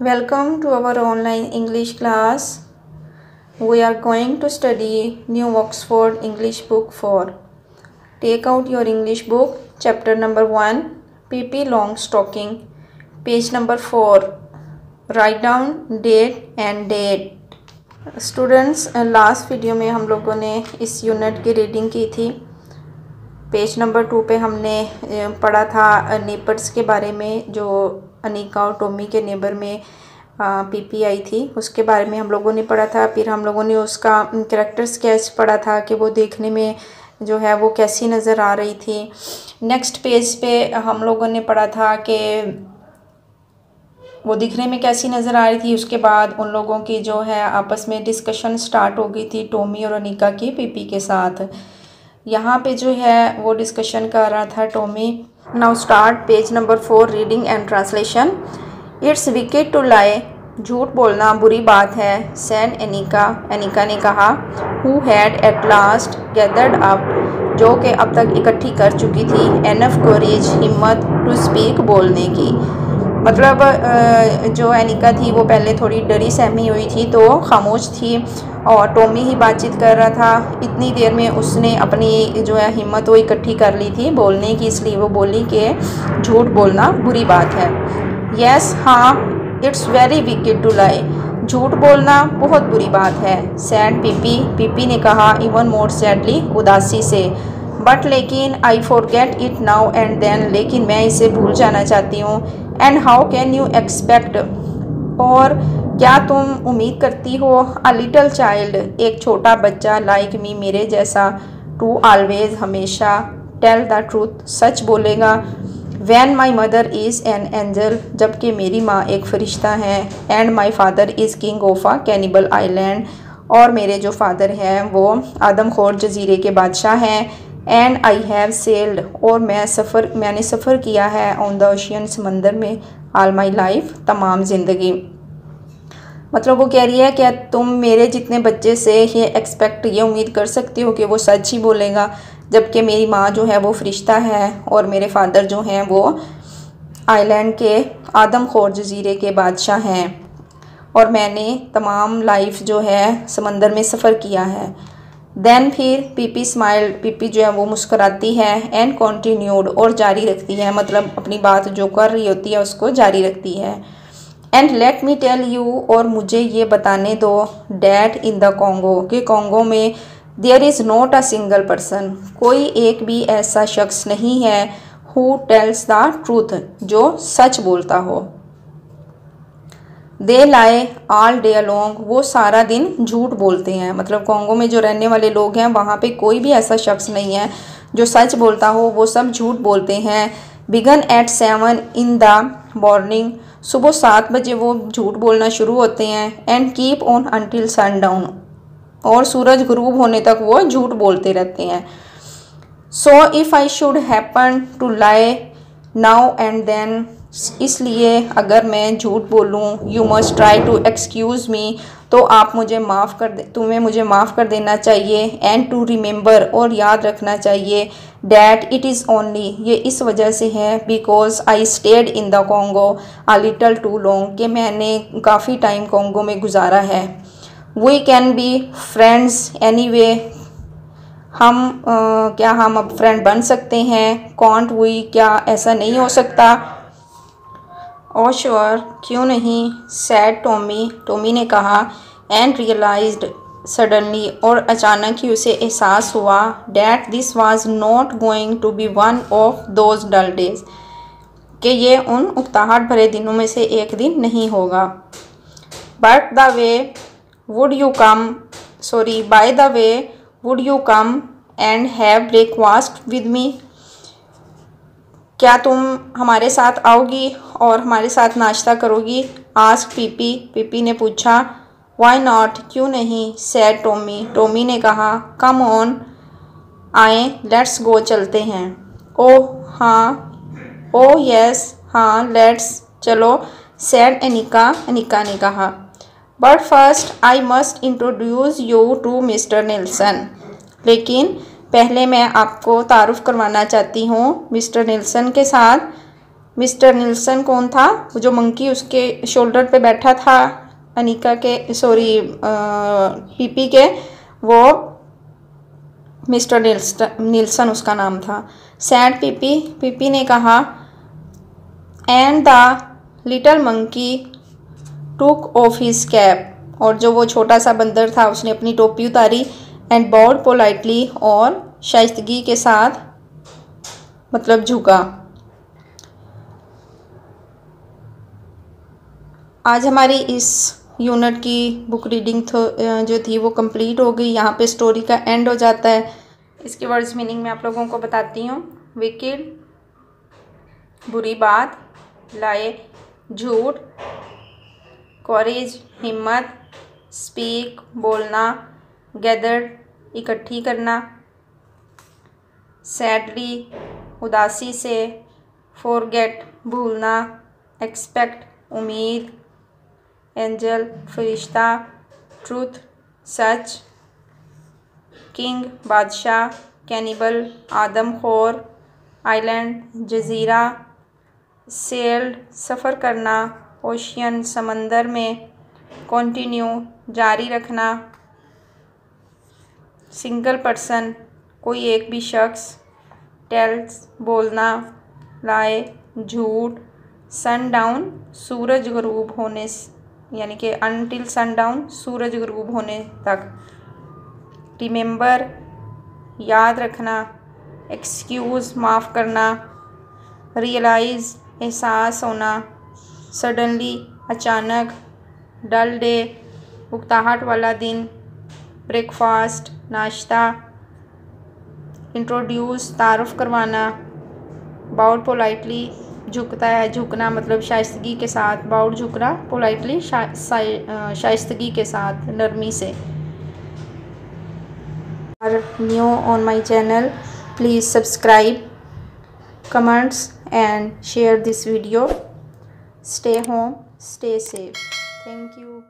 Welcome to our online English class. We are going to study New Oxford English Book 4. Take out your English book, chapter number 1, Pippi Longstocking, page number 4. Write down date and date. Students, last video में हम लोगों ने इस unit की reading की थी। Page number 2 पे हमने पढ़ा था नेबर्स के बारे में, जो अनिका और टॉमी के नेबर में पीपी आई थी, उसके बारे में हम लोगों ने पढ़ा था। फिर हम लोगों ने उसका कैरेक्टर स्केच पढ़ा था कि वो देखने में जो है वो कैसी नज़र आ रही थी। नेक्स्ट पेज पे हम लोगों ने पढ़ा था कि वो दिखने में कैसी नज़र आ रही थी। उसके बाद उन लोगों की जो है आपस में डिस्कशन स्टार्ट हो गई थी टॉमी और अनिका की पीपी के साथ। यहाँ पे जो है वो डिस्कशन कर रहा था Tommy. Now start page number 4, reading and translation. It's wicked to lie, झूठ बोलना बुरी बात है, सैड एनिका, एनिका ने कहा, who had at last gathered up, जो कि अब तक इकट्ठी कर चुकी थी, एनफ कोरेज, हिम्मत, टू स्पीक, बोलने की। मतलब जो एनिका थी वो पहले थोड़ी डरी सहमी हुई थी, तो खामोश थी और टॉमी ही बातचीत कर रहा था। इतनी देर में उसने अपनी जो है हिम्मत वो इकट्ठी कर ली थी बोलने की, इसलिए वो बोली कि झूठ बोलना बुरी बात है। यस, हाँ, it's very wicked to lie, झूठ बोलना बहुत बुरी बात है, सैड पीपी, पीपी ने कहा, इवन मोर सैडली, उदासी से। बट लेकिन I forget it now and then, लेकिन मैं इसे भूल जाना चाहती हूँ। And how can you expect, और क्या तुम उम्मीद करती हो, अ लिटल चाइल्ड, एक छोटा बच्चा, लाइक मी, मेरे जैसा, टू ऑलवेज, हमेशा, टेल द ट्रूथ, सच बोलेगा, when my mother is an angel, जबकि मेरी माँ एक फरिश्ता है, and my father is king of a cannibal island, और मेरे जो फादर हैं वो आदमखोर जजीरे के बादशाह हैं, एंड आई हैव सेल्ड, और मैंने सफ़र किया है, ऑन द ओशियन, समंदर में, ऑल माई लाइफ, तमाम ज़िंदगी। मतलब वो कह रही है कि तुम मेरे जितने बच्चे से ये उम्मीद कर सकती हो कि वो सच ही बोलेगा, जबकि मेरी माँ जो है वो फरिश्ता है और मेरे फादर जो हैं वो आइलैंड के आदमखोर जजीरे के बादशाह हैं, और मैंने तमाम लाइफ जो है समंदर में सफ़र किया है। देन फिर पीपी स्माइल्ड, पीपी जो है वो मुस्कराती है, एंड कॉन्टीन्यूड, और जारी रखती है, मतलब अपनी बात जो कर रही होती है उसको जारी रखती है। And let me tell you, और मुझे ये बताने दो, डैट इन द कॉन्गो, कि कॉन्गो में there is not a single person, कोई एक भी ऐसा शख्स नहीं है, हु टेल्स द ट्रूथ, जो सच बोलता हो। दे लाई ऑल डे अलोंग, वो सारा दिन झूठ बोलते हैं। मतलब कॉन्गो में जो रहने वाले लोग हैं वहाँ पे कोई भी ऐसा शख्स नहीं है जो सच बोलता हो, वो सब झूठ बोलते हैं। Begin at 7 in the morning, सुबह 7 बजे वो झूठ बोलना शुरू होते हैं, and keep on until sundown, और सूरज गुरूब होने तक वो झूठ बोलते रहते हैं। So if I should happen to lie now and then, इसलिए अगर मैं झूठ बोलूँ, you must try to excuse me, तो आप मुझे तुम्हें मुझे माफ़ कर देना चाहिए, एंड टू रिमेंबर, और याद रखना चाहिए, डैट इट इज़ ओनली, ये इस वजह से है, because I stayed in the Congo a little too long, कि मैंने काफ़ी टाइम कॉन्गो में गुजारा है। We can be friends anyway, क्या हम अब फ्रेंड बन सकते हैं, कॉन्ट वी, क्या ऐसा नहीं हो सकता, ओ श्योर, क्यों नहीं, सैड टॉमी, टॉमी ने कहा, एंड रियलाइज्ड सडनली, और अचानक ही उसे एहसास हुआ, that this was not going to be one of those dull days, कि ये उन उकताहट भरे दिनों में से एक दिन नहीं होगा। But the way would you come, by the way would you come and have breakfast with me, क्या तुम हमारे साथ आओगी और हमारे साथ नाश्ता करोगी, आस्क पीपी, पीपी ने पूछा। वाई नॉट, क्यों नहीं, सैड टॉमी, टॉमी ने कहा, कम ऑन, आए, लेट्स गो, चलते हैं। ओह हाँ, ओह यस, हाँ, लेट्स, चलो, सैड एनिका, एनिका ने कहा। But first I must introduce you to mister Nelson, लेकिन पहले मैं आपको तारुफ करवाना चाहती हूँ मिस्टर नेल्सन के साथ। मिस्टर निल्सन कौन था? वो जो मंकी उसके शोल्डर पे बैठा था अनिका के, सॉरी पीपी के, वो मिस्टर निल्सन उसका नाम था। सैड पीपी, पीपी ने कहा, and the little monkey took off his cap, और जो वो छोटा सा बंदर था उसने अपनी टोपी उतारी, एंड बाउड पोलाइटली, और शाइस्तगी के साथ मतलब झुका। आज हमारी इस यूनिट की बुक रीडिंग जो थी वो कंप्लीट हो गई। यहाँ पे स्टोरी का एंड हो जाता है। इसके वर्ड्स मीनिंग मैं आप लोगों को बताती हूँ। विकेड बुरी बात, लाए झूठ, कॉरेज हिम्मत, स्पीक बोलना, गैदर इकट्ठी करना, सैडली उदासी से, फॉरगेट भूलना, एक्सपेक्ट उम्मीद, एंजल फरिश्ता, ट्रूथ सच, किंग बादशाह, कैनिबल आदमखोर, आइलैंड जजीरा, सेल्ड सफ़र करना, ओशियन समंदर में, कंटिन्यू जारी रखना, सिंगल पर्सन कोई एक भी शख्स, टेल्स बोलना, लाए झूठ, सन डाउन सूरज गरूब होने यानी कि अनटिल सन डाउन सूरज गरूब होने तक, रिमेंबर याद रखना, एक्सक्यूज़ माफ़ करना, रियलाइज़ एहसास होना, सडनली अचानक, डल डे उकताहट वाला दिन, ब्रेकफास्ट नाश्ता, इंट्रोड्यूस तारुफ करवाना, बाउड पोलाइटली झुकता है, झुकना मतलब शाइस्तगी के साथ, बाउड झुकना, पोलाइटली शाइस्तगी के साथ, नरमी से। और new on my channel, please subscribe, comments and share this video. Stay home, stay safe. Thank you.